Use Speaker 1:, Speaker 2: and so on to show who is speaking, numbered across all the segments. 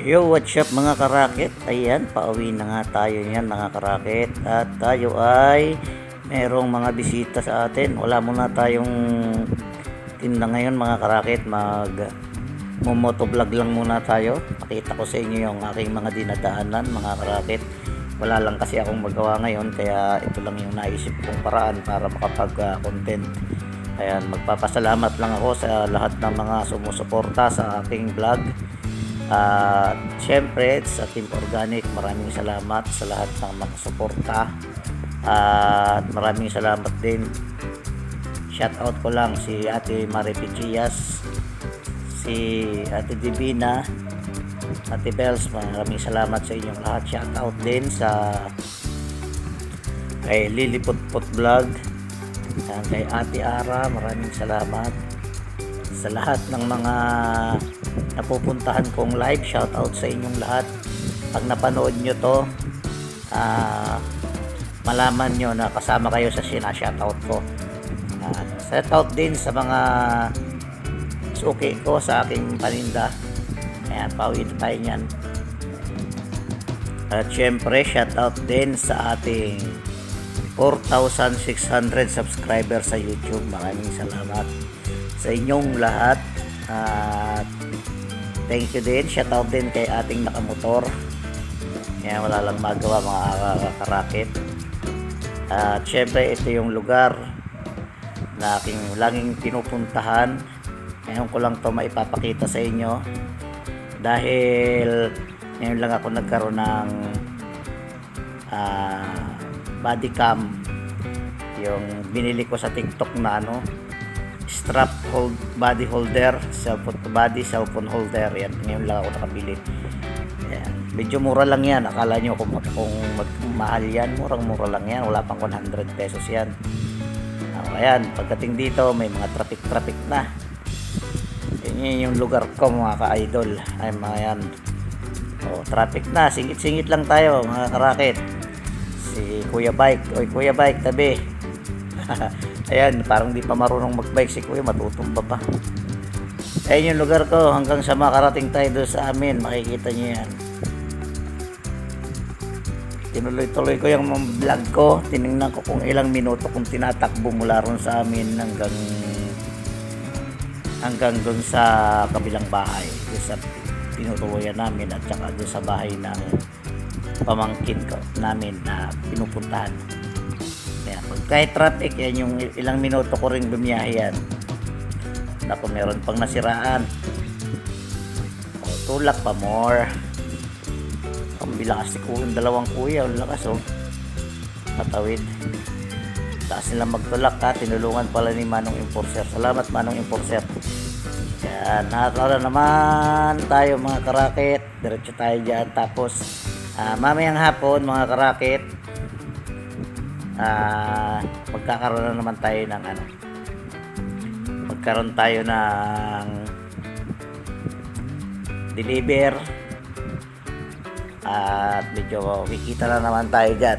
Speaker 1: Yo, what's up mga karakit? Ayan, pauwi na nga tayo yan mga karakit. At tayo ay merong mga bisita sa atin. Wala muna tayong tinda ngayon mga karakit. Motovlog lang muna tayo. Pakita ko sa inyo yung aking mga dinadaanan mga karakit. Wala lang kasi akong magawa ngayon, kaya ito lang yung naisip kong paraan para makapag-content. Ayan, magpapasalamat lang ako sa lahat ng mga sumusuporta sa aking vlog. At syempre sa Team Organic, maraming salamat sa lahat ng mga suporta. At maraming salamat din. Shout out ko lang si Ate Maripichias, si Ate Divina, Ate Bells, maraming salamat sa inyong lahat. Shout out din sa kay Liliputput Vlog, kay Ate Ara, maraming salamat sa lahat ng mga napupuntahan kong live. Shout out sa inyong lahat. Pag napanood nyo to, malaman nyo na kasama kayo sa sina-shoutout ko. Shout out din sa mga suki ko sa aking paninda. Ayan, pauwi na tayo nyan. At syempre, shout out din sa ating 4,600 subscribers sa YouTube. Maraming salamat sa inyong lahat. At thank you din. Shout out din kay ating nakamotor. Kaya wala lang magawa mga karakit. At syempre, ito yung lugar na aking laging pinupuntahan. Ngayon ko lang to maipapakita sa inyo dahil ngayon lang ako nagkaroon ng body cam. Yung binili ko sa TikTok na strap body holder, cellphone holder. Yan, ngayon lang ako nakabili. Yan. Medyo mura lang yan. Akala nyo kung mahal yan, murang-mura lang yan. Wala pang 100 pesos yan. Ayan, pagdating dito may mga traffic na. Yan yung lugar ko mga ka-idol. Ay mga yan. Traffic na. Singit-singit lang tayo mga karakit. Si Kuya Bike. Oy Kuya Bike, tabi. Ayan, parang di pa marunong magbike si Kuya, matutumba pa. Ayan yung lugar ko, hanggang sa makarating tayo doon sa amin, makikita nyo yan. Tinuloy-tuloy ko yung vlog ko, tinignan ko kung ilang minuto kung tinatakbo mula ron sa amin hanggang doon sa kabilang bahay, doon sa tinutuloyan namin, at saka doon sa bahay ng pamangkin ko namin na pinupuntahan. Kahit traffic, yan yung ilang minuto ko rin bumiyahe yan. Naku, meron pang nasiraan. Tulak pa more. Ang bilakas ni Kuya, dalawang Kuya, ang lakas matawid. Taas nila magtulak tinulungan pala ni Manong Enforcer. Salamat Manong Enforcer. Yan, nakakala naman tayo mga karakit. Diretso tayo dyan. Tapos mamayang hapon mga karakit, magkakaroon na naman tayo ng magkaroon tayo ng deliver at medyo kikita na naman tayo dyan.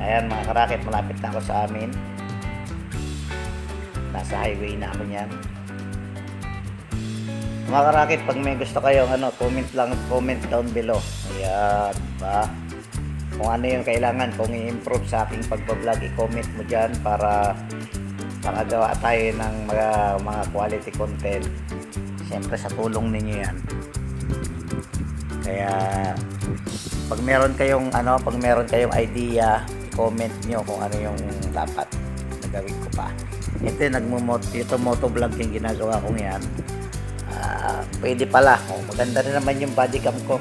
Speaker 1: Ayan mga karakit, malapit na ako sa amin. Nasa highway na ako yan mga karakit. Pag may gusto kayo comment down below. Ayan ba, kung ano yung kailangan kung i-improve sa aking pagbablog, i-comment mo dyan para makagawa tayo ng mga quality content. Siyempre sa tulong ninyo yan. Kaya pag meron kayong idea, comment nyo kung ano yung dapat na gawin ko pa. Ito motovlog yung ginagawa kong yan. Pwede pala. Maganda rin naman yung body cam ko.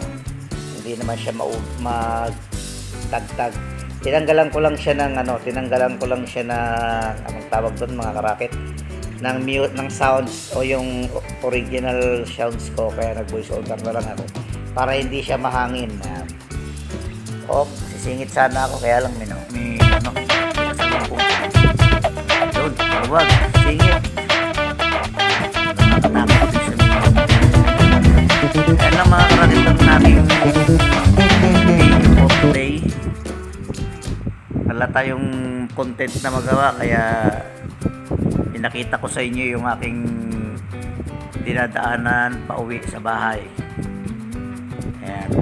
Speaker 1: Hindi naman siya magtagtag. Tinanggalan ko lang siya ng anong tawag doon mga karakit, ng mute ng sounds o yung original sounds ko, kaya nag voice over na lang ako para hindi siya mahangin. Sisingit sana ako, kaya lang yun, wag singit. Ayan lang mga karakit lang natin video of today. Wala tayong content na magawa, kaya pinakita ko sa inyo yung aking dinadaanan pauwi sa bahay. Ayan.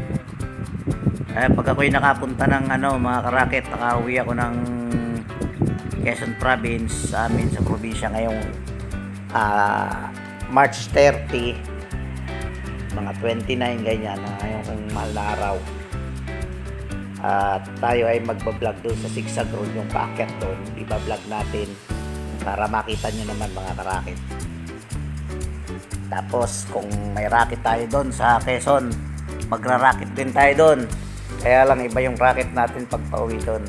Speaker 1: Kaya pag ako'y nakapunta ng mga karakit, nakauwi ako ng Quezon Province sa amin sa probinsya ngayong March 30, mga 29 ganyan, ngayong mahal na araw. At tayo ay magbablog doon sa Sigsag Road, yung paakyat doon, iba-vlog natin para makita nyo naman mga karakit. Tapos kung may racket tayo doon sa Quezon, magra-racket din tayo doon. Kaya lang iba yung racket natin pag pauwi doon.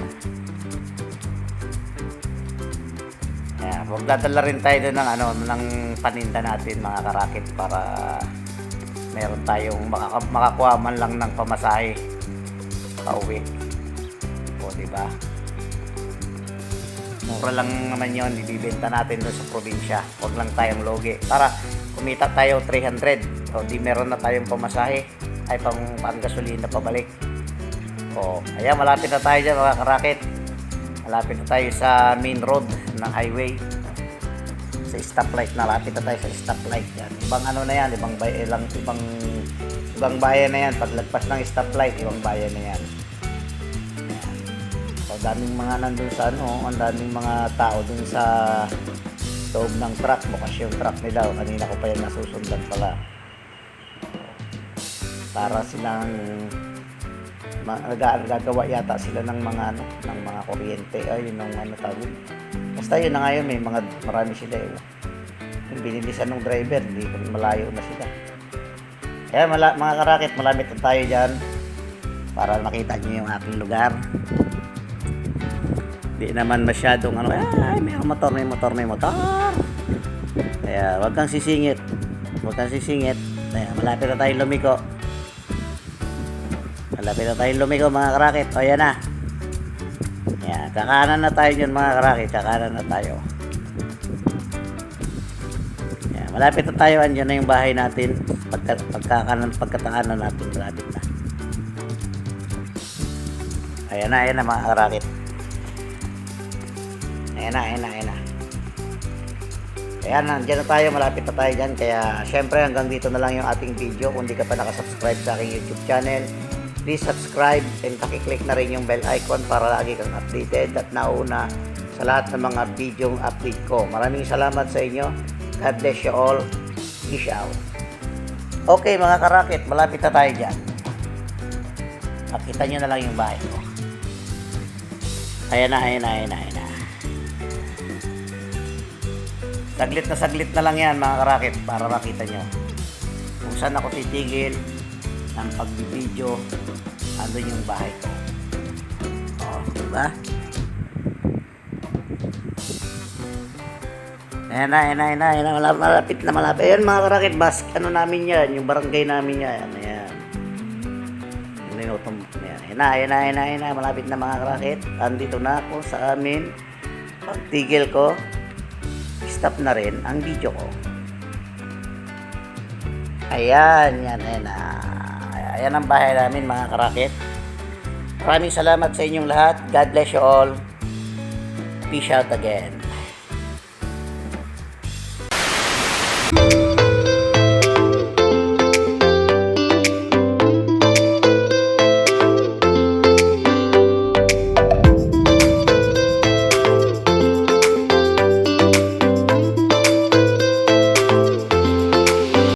Speaker 1: Ayan, magdadala rin tayo doon ng paninda natin mga karakit para meron tayong makakuha man lang ng pamasahe pauwi. O diba? Mura lang naman yun, ibibenta natin doon sa probinsya. Huwag lang tayong logi. Para kumita tayo 300. O di meron na tayong pamasahe. Ay pang gasolina pabalik. O, ayan, malapit na tayo dyan mga karakit. Malapit na tayo sa main road ng highway. Sa stoplight, malapit na tayo sa stoplight yan. Ibang na yan, ibang bayan na yan. Paglagpas ng stoplight, ibang bayan na yan. Ang daming mga nandun sa ang daming mga tao dun sa loob ng truck, bukas yung truck nila. Kanina ko pa yung nasusundan pala. Para silang gagawa yata sila ng mga ng mga kuryente, yun ang tawag. Basta yun na ngayon, may marami sila yung binilisan ng driver, hindi malayo na sila. Kaya mga karakit, malamit na tayo dyan para makita nyo yung aking lugar. Hindi naman masyadong may motor. Kaya wag kang sisingit. Kaya malapit na tayo lumiko. Mga karakit. O yan na. Yan, kakanan na tayo dyan mga karakit. Kakanan na tayo. Yan, malapit na tayo. Andyan na yung bahay natin. Pagkakanan natin. Malapit na. Ayan na mga karakit. Ayan na. Kaya nandiyan na tayo, malapit na tayo dyan. Kaya syempre hanggang dito na lang yung ating video. Kung di ka pa nakasubscribe sa aking YouTube channel, please subscribe and pakiclick na rin yung bell icon para lagi kang updated at nauna sa lahat ng mga video update ko. Maraming salamat sa inyo. God bless you all. Peace out. Okay mga karakit, malapit na tayo dyan. Makita nyo na lang yung bahay ko. Ayan na. Saglit na lang yan mga karakit para makita nyo kung saan ako titigil ng pagbibideo. Andun yung bahay ko. Diba? Ayan na. Malapit. Ayan mga karakit, namin yan, yung barangay namin yan. Ayan. Ayan na. Malapit na mga karakit. Andito na ako sa amin. Pagtigil ko, stop na rin ang video ko. Ayan na. Ayan ang bahay namin mga karakit. Maraming salamat sa inyong lahat. God bless you all. Peace out again.